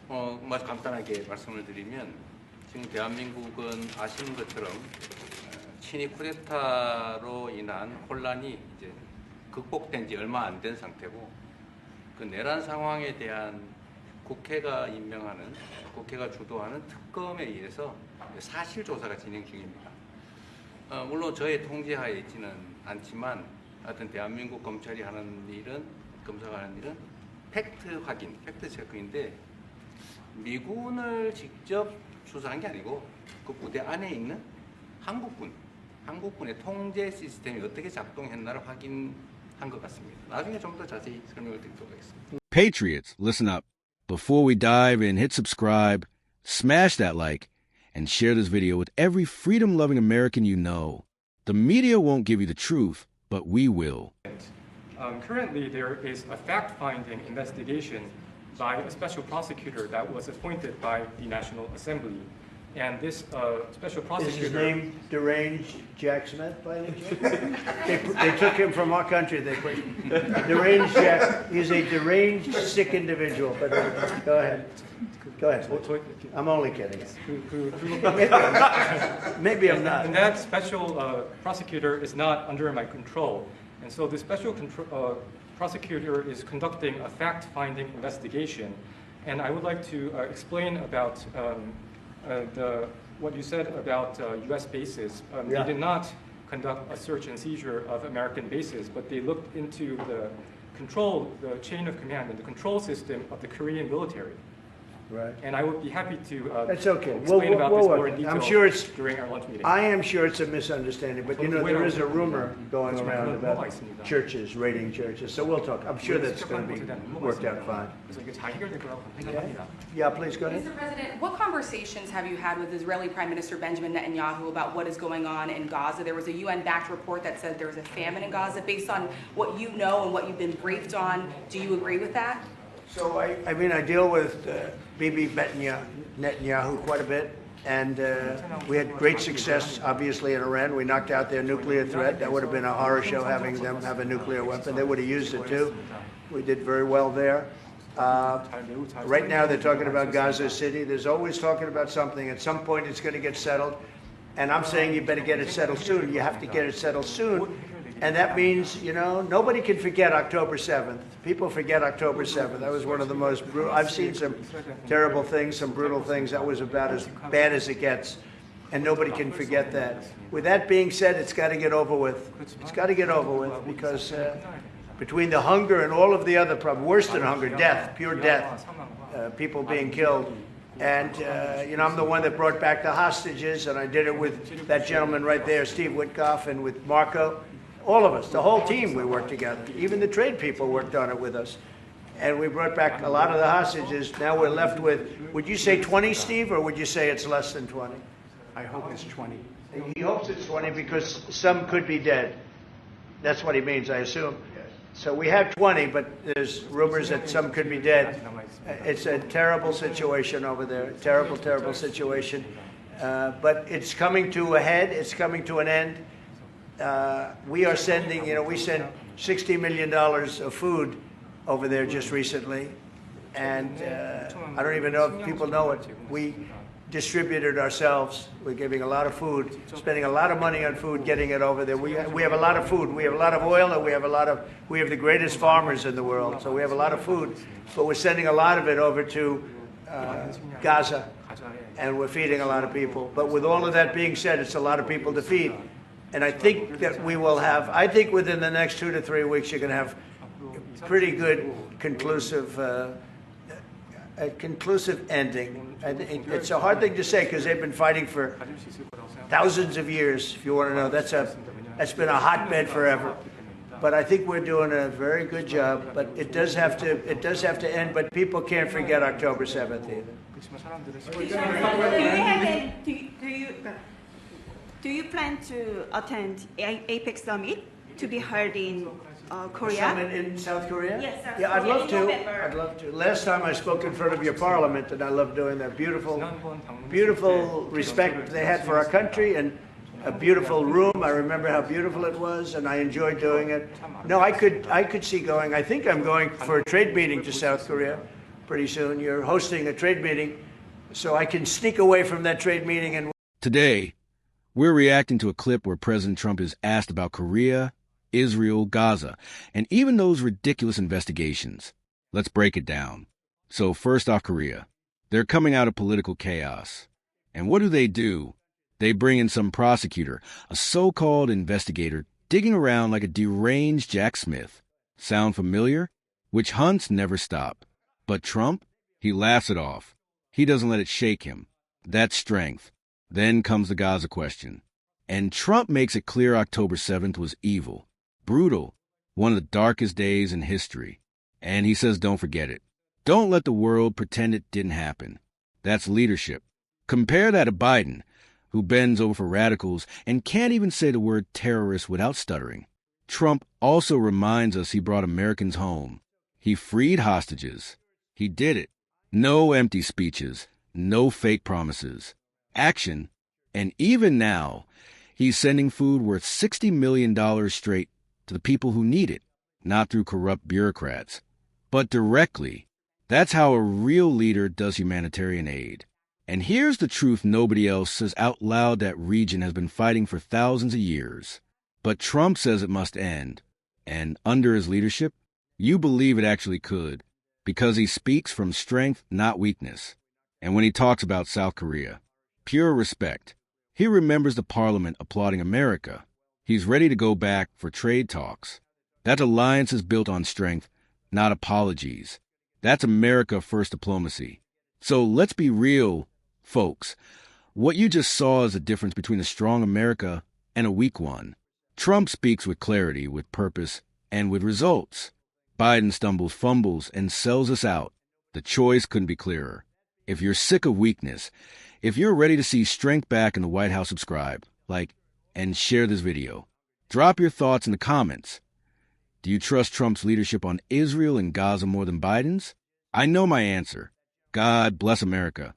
간단하게 말씀을 드리면 지금 대한민국은 아시는 것처럼 친위 쿠데타로 인한 혼란이 이제 극복된 지 얼마 안 된 상태고 그 내란 상황에 대한 국회가 임명하는 국회가 주도하는 특검에 의해서 사실 조사가 진행 중입니다. 물론 저의 통제하에 있지는 않지만 하여튼 대한민국 검찰이 하는 일은 검사가 하는 일은 팩트 확인, 팩트 체크인데 미군을 직접 수사한 게 아니고 그 부대 안에 있는 한국군의 통제 시스템이 어떻게 작동했나를 확인한 것 같습니다. 나중에 좀 더 자세히 설명을 드리도록 하겠습니다. Patriots, listen up. Before we dive in, hit subscribe, smash that like, and share this video with every freedom-loving American you know. The media won't give you the truth, but we will. Currently, there is a fact-finding investigation by a special prosecutor that was appointed by the National Assembly. And this special prosecutor... Is his name Deranged Jack Smith, by any chance? They took him from our country. They put Deranged Jack. He's a deranged, sick individual. But go ahead. Go ahead. I'm only kidding. Maybe I'm not. And that special prosecutor is not under my control. And so the special prosecutor is conducting a fact-finding investigation. And I would like to explain about what you said about U.S. bases. They did not conduct a search and seizure of American bases, but they looked into the chain of command and the control system of the Korean military. Right. And I would be happy to That's okay. explain about this more in detail I'm sure it's, during our lunch meeting. I am sure it's a misunderstanding, but you know, there is a rumor going around about churches, raiding churches, so we'll talk. I'm sure that's going to be worked out fine. Yeah, please go ahead. Mr. President, what conversations have you had with Israeli Prime Minister Benjamin Netanyahu about what is going on in Gaza? There was a UN-backed report that said there was a famine in Gaza. Based on what you know and what you've been briefed on, do you agree with that? So I mean, I deal with Bibi Netanyahu quite a bit, and we had great success, obviously, in Iran. We knocked out their nuclear threat. That would have been a horror show, having them have a nuclear weapon. They would have used it too. We did very well there. Right now, they're talking about Gaza City. There's always talking about something. At some point, it's going to get settled, and I'm saying you better get it settled soon. You have to get it settled soon. And that means, you know, nobody can forget October 7th. People forget October 7th. That was one of the most brutal. I've seen some terrible things, some brutal things. That was about as bad as it gets. And nobody can forget that. With that being said, it's got to get over with. It's got to get over with because between the hunger and all of the other problems, worse than hunger, death, pure death, people being killed. And, you know, I'm the one that brought back the hostages, and I did it with that gentleman right there, Steve Witkoff, and with Marco. All of us, the whole team, we worked together. Even the trade people worked on it with us. And we brought back a lot of the hostages. Now we're left with, would you say 20, Steve, or would you say it's less than 20? I hope it's 20. He hopes it's 20 because some could be dead. That's what he means, I assume. So we have 20, but there's rumors that some could be dead. It's a terrible situation over there, terrible, terrible situation. But it's coming to a head, it's coming to an end. We are sending, you know, we sent $60 million of food over there just recently. And I don't even know if people know it. We distributed ourselves. We're giving a lot of food, spending a lot of money on food, getting it over there. We have a lot of food. We have a lot of oil, and we have the greatest farmers in the world. So we have a lot of food, but we're sending a lot of it over to Gaza, and we're feeding a lot of people. But with all of that being said, it's a lot of people to feed. And I think that we will have, I think within the next 2 to 3 weeks, you're going to have pretty good conclusive ending. It's a hard thing to say because they've been fighting for thousands of years, if you want to know. That's been a hotbed forever. But I think we're doing a very good job. But it does have to end. But people can't forget October 7th either. Do you plan to attend APEC summit to be held in Korea? Summit in South Korea? Yes, South yeah, Korea. I'd love to. Last time I spoke in front of your parliament, and I love doing that. Beautiful respect they had for our country, and a beautiful room. I remember how beautiful it was, and I enjoyed doing it. No, I could see going. I think I'm going for a trade meeting to South Korea. pretty soon. You're hosting a trade meeting, so I can sneak away from that trade meeting and. Today, we're reacting to a clip where President Trump is asked about Korea, Israel, Gaza, and even those ridiculous investigations. Let's break it down. So first off, Korea. They're coming out of political chaos. And what do? They bring in some prosecutor, a so-called investigator, digging around like a deranged Jack Smith. Sound familiar? Witch hunts never stop. But Trump? He laughs it off. He doesn't let it shake him. That's strength. Then comes the Gaza question. And Trump makes it clear October 7th was evil, brutal, one of the darkest days in history. And he says don't forget it. Don't let the world pretend it didn't happen. That's leadership. Compare that to Biden, who bends over for radicals and can't even say the word terrorist without stuttering. Trump also reminds us he brought Americans home. He freed hostages. He did it. No empty speeches, no fake promises. Action. And even now, he's sending food worth $60 million straight to the people who need it, not through corrupt bureaucrats, but directly. That's how a real leader does humanitarian aid. And here's the truth nobody else says out loud that region has been fighting for thousands of years. But Trump says it must end. And under his leadership, you believe it actually could, because he speaks from strength, not weakness. And when he talks about South Korea, pure respect. He remembers the parliament applauding America. He's ready to go back for trade talks. That alliance is built on strength, not apologies. That's America first diplomacy. So let's be real, folks. What you just saw is the difference between a strong America and a weak one. Trump speaks with clarity, with purpose, and with results. Biden stumbles, fumbles, and sells us out. The choice couldn't be clearer. If you're sick of weakness, if you're ready to see strength back in the White House, subscribe, like, and share this video. Drop your thoughts in the comments. Do you trust Trump's leadership on Israel and Gaza more than Biden's? I know my answer. God bless America.